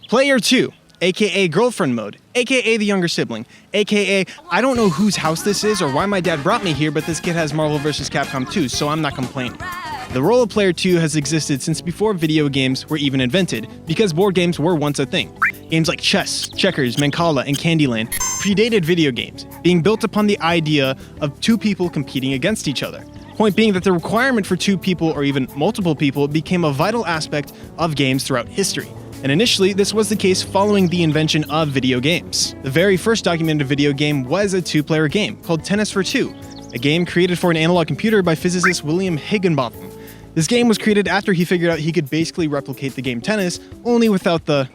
Player 2, aka girlfriend mode, aka the younger sibling, aka I don't know whose house this is or why my dad brought me here, but this kid has Marvel vs. Capcom 2, so I'm not complaining. The role of Player 2 has existed since before video games were even invented, because board games were once a thing. Games like chess, checkers, Mancala, and Candyland predated video games, being built upon the idea of two people competing against each other. Point being that the requirement for two people or even multiple people became a vital aspect of games throughout history. And initially, this was the case following the invention of video games. The very first documented video game was a two-player game called Tennis for Two, a game created for an analog computer by physicist William Higginbotham. This game was created after he figured out he could basically replicate the game tennis, only without the...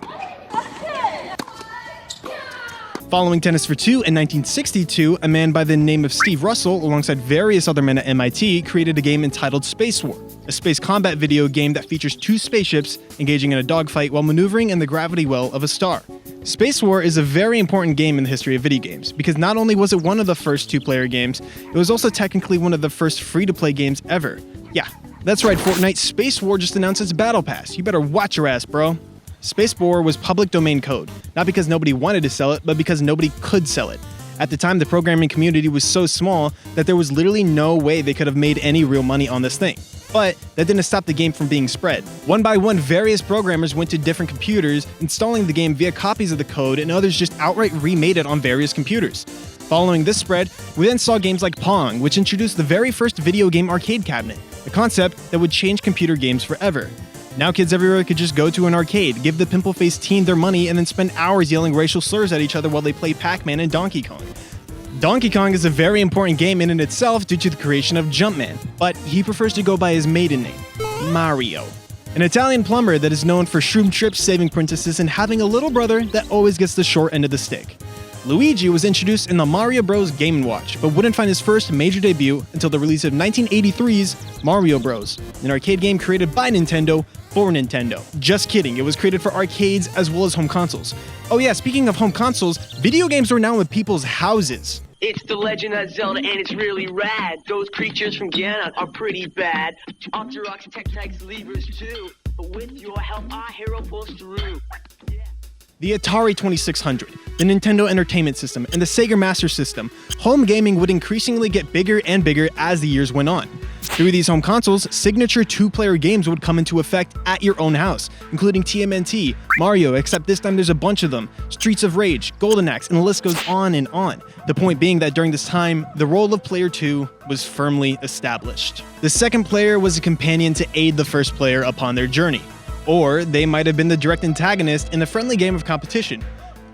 Following Tennis for Two in 1962, a man by the name of Steve Russell, alongside various other men at MIT, created a game entitled Space War, a space combat video game that features two spaceships engaging in a dogfight while maneuvering in the gravity well of a star. Space War is a very important game in the history of video games, because not only was it one of the first two-player games, it was also technically one of the first free-to-play games ever. Yeah, that's right, Fortnite, Space War just announced its Battle Pass. You better watch your ass, bro. Space War was public domain code, not because nobody wanted to sell it, but because nobody could sell it. At the time, the programming community was so small that there was literally no way they could have made any real money on this thing. But that didn't stop the game from being spread. One by one, various programmers went to different computers, installing the game via copies of the code, and others just outright remade it on various computers. Following this spread, we then saw games like Pong, which introduced the very first video game arcade cabinet, a concept that would change computer games forever. Now kids everywhere could just go to an arcade, give the pimple-faced teen their money, and then spend hours yelling racial slurs at each other while they play Pac-Man and Donkey Kong. Donkey Kong is a very important game in and itself due to the creation of Jumpman, but he prefers to go by his maiden name, Mario. An Italian plumber that is known for shroom trips, saving princesses, and having a little brother that always gets the short end of the stick. Luigi was introduced in the Mario Bros. Game & Watch, but wouldn't find his first major debut until the release of 1983's Mario Bros., an arcade game created by Nintendo for Nintendo. Just kidding, it was created for arcades as well as home consoles. Oh yeah, speaking of home consoles, video games are now in people's houses. It's the Legend of Zelda and it's really rad. Those creatures from Ganon are pretty bad. Octoroks, Tectex, Levers too. But with your help, our hero pulls through. The Atari 2600, the Nintendo Entertainment System, and the Sega Master System, home gaming would increasingly get bigger and bigger as the years went on. Through these home consoles, signature two-player games would come into effect at your own house, including TMNT, Mario, except this time there's a bunch of them, Streets of Rage, Golden Axe, and the list goes on and on. The point being that during this time, the role of Player 2 was firmly established. The second player was a companion to aid the first player upon their journey. Or they might have been the direct antagonist in a friendly game of competition.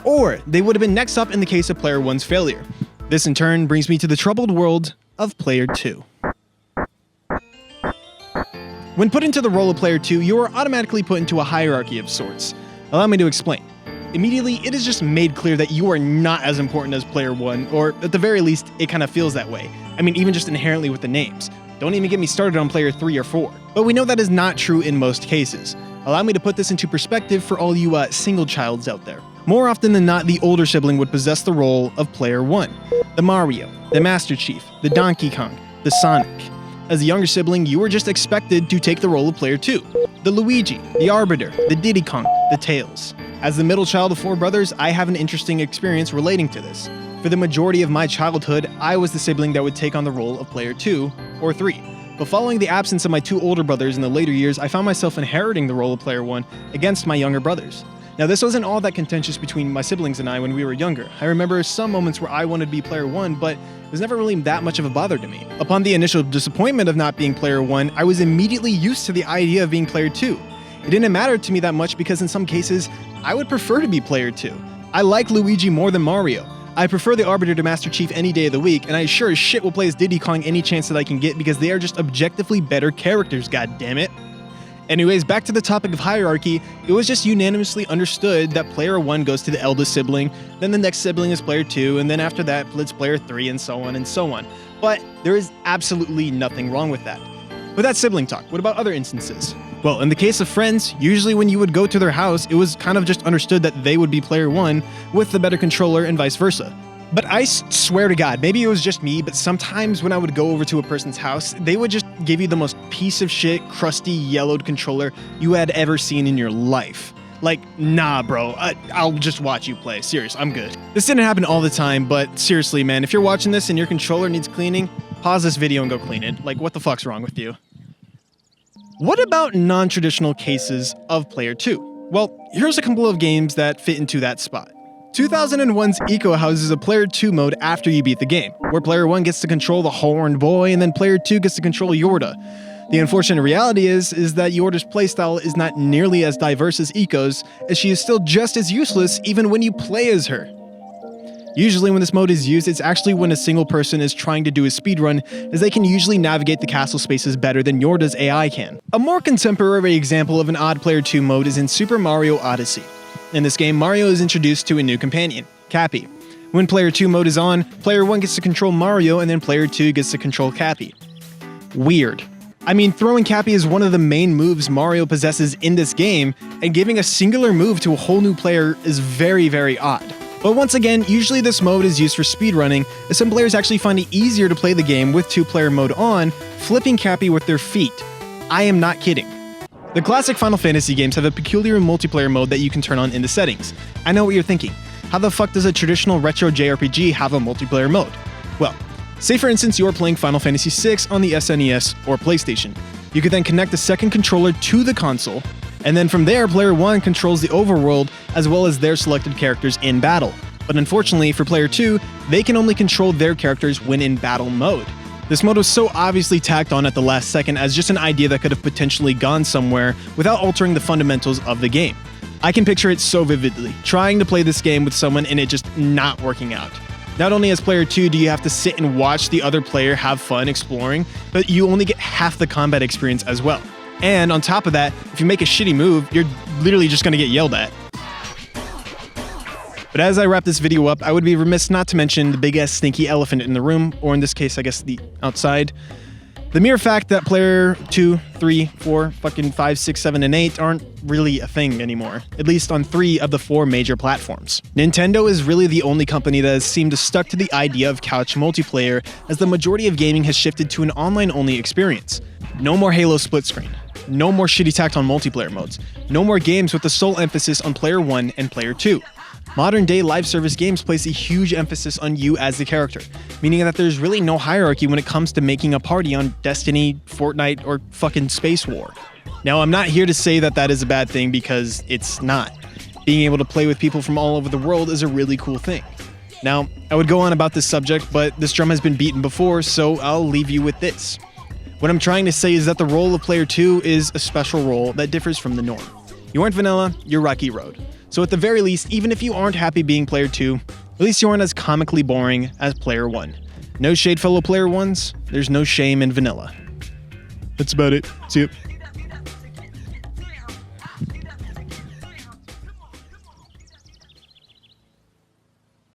Or they would have been next up in the case of Player 1's failure. This in turn brings me to the troubled world of Player 2. When put into the role of Player 2, you are automatically put into a hierarchy of sorts. Allow me to explain. Immediately, it is just made clear that you are not as important as Player 1, or at the very least, it kind of feels that way. I mean, even just inherently with the names. Don't even get me started on Player 3 or 4. But we know that is not true in most cases. Allow me to put this into perspective for all you single childs out there. More often than not, the older sibling would possess the role of Player 1. The Mario, the Master Chief, the Donkey Kong, the Sonic. As a younger sibling, you were just expected to take the role of Player 2. The Luigi, the Arbiter, the Diddy Kong, the Tails. As the middle child of 4 brothers, I have an interesting experience relating to this. For the majority of my childhood, I was the sibling that would take on the role of Player 2 or 3. But following the absence of my 2 older brothers in the later years, I found myself inheriting the role of Player 1 against my younger brothers. Now, this wasn't all that contentious between my siblings and I when we were younger. I remember some moments where I wanted to be Player 1, but it was never really that much of a bother to me. Upon the initial disappointment of not being Player 1, I was immediately used to the idea of being Player 2. It didn't matter to me that much because in some cases, I would prefer to be Player 2. I like Luigi more than Mario. I prefer the Arbiter to Master Chief any day of the week, and I sure as shit will play as Diddy Kong any chance that I can get because they are just objectively better characters, goddammit. Anyways, back to the topic of hierarchy, it was just unanimously understood that Player 1 goes to the eldest sibling, then the next sibling is Player 2, and then after that, it's Player 3, and so on and so on. But there is absolutely nothing wrong with that. But that's sibling talk. What about other instances? Well, in the case of friends, usually when you would go to their house, it was kind of just understood that they would be Player 1 with the better controller and vice versa. But I swear to God, maybe it was just me, but sometimes when I would go over to a person's house, they would just give you the most piece of shit, crusty, yellowed controller you had ever seen in your life. Like, nah, bro, I'll just watch you play. Serious, I'm good. This didn't happen all the time, but seriously, man, if you're watching this and your controller needs cleaning, pause this video and go clean it. Like, what the fuck's wrong with you? What about non-traditional cases of Player 2? Well, here's a couple of games that fit into that spot. 2001's Ico houses a Player 2 mode after you beat the game, where Player 1 gets to control the Horned Boy and then Player 2 gets to control Yorda. The unfortunate reality is that Yorda's playstyle is not nearly as diverse as Ico's, as she is still just as useless even when you play as her. Usually when this mode is used, it's actually when a single person is trying to do a speedrun, as they can usually navigate the castle spaces better than Yorda's AI can. A more contemporary example of an odd Player 2 mode is in Super Mario Odyssey. In this game, Mario is introduced to a new companion, Cappy. When Player 2 mode is on, Player 1 gets to control Mario and then Player 2 gets to control Cappy. Weird. I mean, throwing Cappy is one of the main moves Mario possesses in this game, and giving a singular move to a whole new player is very, very odd. But once again, usually this mode is used for speedrunning, as some players actually find it easier to play the game with two-player mode on, flipping Cappy with their feet. I am not kidding. The classic Final Fantasy games have a peculiar multiplayer mode that you can turn on in the settings. I know what you're thinking. How the fuck does a traditional retro JRPG have a multiplayer mode? Well, say for instance you are playing Final Fantasy VI on the SNES or PlayStation. You could then connect the second controller to the console, and then from there, Player 1 controls the overworld as well as their selected characters in battle. But unfortunately for Player 2, they can only control their characters when in battle mode. This mode was so obviously tacked on at the last second as just an idea that could have potentially gone somewhere without altering the fundamentals of the game. I can picture it so vividly, trying to play this game with someone and it just not working out. Not only as Player 2 do you have to sit and watch the other player have fun exploring, but you only get half the combat experience as well. And on top of that, if you make a shitty move, you're literally just gonna get yelled at. But as I wrap this video up, I would be remiss not to mention the big-ass stinky elephant in the room, or in this case, I guess the outside. The mere fact that Player 2, 3, 4, fucking 5, 6, 7, and 8 aren't really a thing anymore, at least on 3 of the 4 major platforms. Nintendo is really the only company that has seemed to stuck to the idea of couch multiplayer, as the majority of gaming has shifted to an online-only experience. No more Halo split screen. No more shitty tacked on multiplayer modes. No more games with the sole emphasis on Player 1 and Player 2. Modern day live service games place a huge emphasis on you as the character, meaning that there's really no hierarchy when it comes to making a party on Destiny, Fortnite, or fucking Space War. Now, I'm not here to say that that is a bad thing, because it's not. Being able to play with people from all over the world is a really cool thing. Now, I would go on about this subject, but this drum has been beaten before, so I'll leave you with this. What I'm trying to say is that the role of Player 2 is a special role that differs from the norm. You aren't vanilla, you're Rocky Road. So at the very least, even if you aren't happy being Player 2, at least you aren't as comically boring as Player 1. No shade, fellow Player 1s, there's no shame in vanilla. That's about it. See ya.